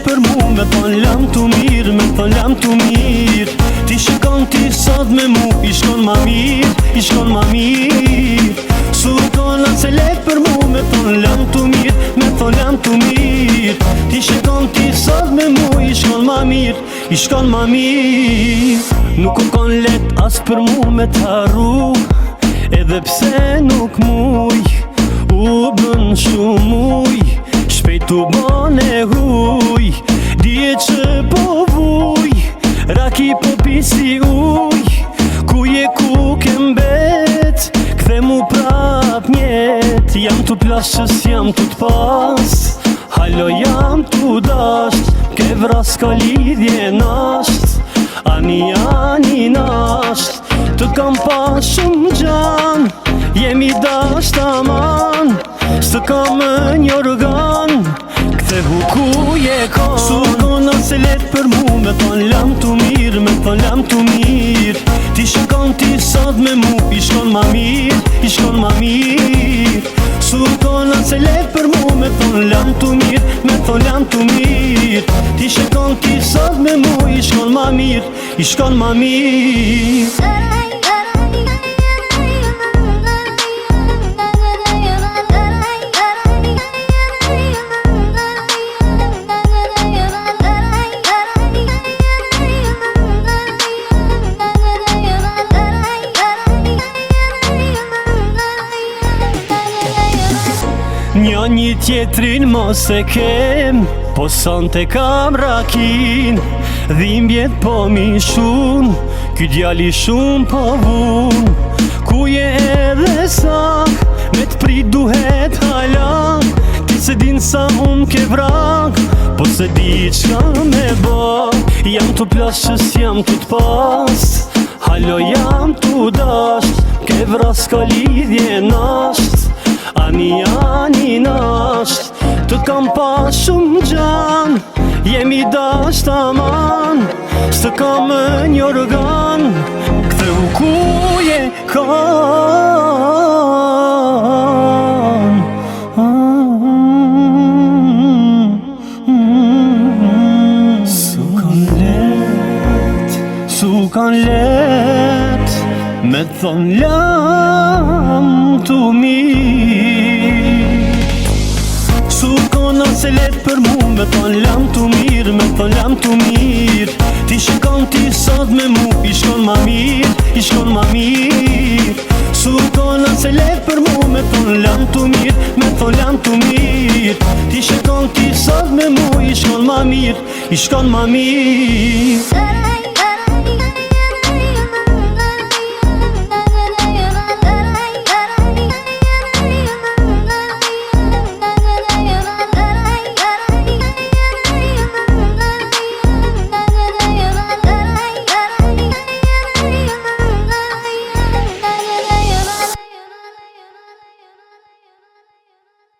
për mu me thon lam të mirë, me thon lam të mirë. Ti shikon ti sot me mu, i shkon ma mirë, i shkon ma mirë. Sukon atë se let për mu me thon lam të mirë, me thon lam të mirë. Ti shikon ti sot me mu, i shkon ma mirë, i shkon ma mirë. Nuk u kon let as për mu me t'harru, edhe pse nuk muj, u bën shumë uj, shpejt u bon e huj. Dje që po vuj, raki po pisi uj, ku je ku ke mbet, kthe mu prap njet. Jam t'u plashës, jam t'u t'pas, halo jam t'u dasht, ke vras ka lidhje nasht, ani nasht. Të kam pa shumë gjan, jemi dasht aman, s'të kam një organ, kthe hu ku je kon. Sukon atë se let për mu me thon lam të mirë, me thon lam të mirë. Ti shikon ti sot me mu, i shkon ma mirë, i shkon ma mirë. Sukon atë se let për mu me thon lam të mirë, me thon lam të mirë. Ti shikon ti sot me mu, i shkon ma mirë, i shkon ma mirë. Një tjetrin mos e kem, po son te kam rakin. Dhimbjet po mi shun, ky djali shum po vun. Ku je edhe sa, me t'prit duhet hala. Ti se din sa ke vrak, po se di qka me bo. Jam t'u plashës, jam t'u t'pas, halo jam t'u dasht, ke vras ka lidhje nasht, ani nasht. Të kam pa shumë gjan, jemi dasht aman, s'të kam një organ, kthe u ku je kon. S'u let, me thon lam të mirë. Sukon atë se let për mu me thon lam të mirë, me thon lam të mirë. Ti shikon ti sot me mu, i shkon ma mirë, i shkon ma mirë. Sukon atë se let për mu me thon lam të mirë, me thon lam të mirë. Ti shikon ti sot me mu, i shkon ma mirë, i shkon ma mirë.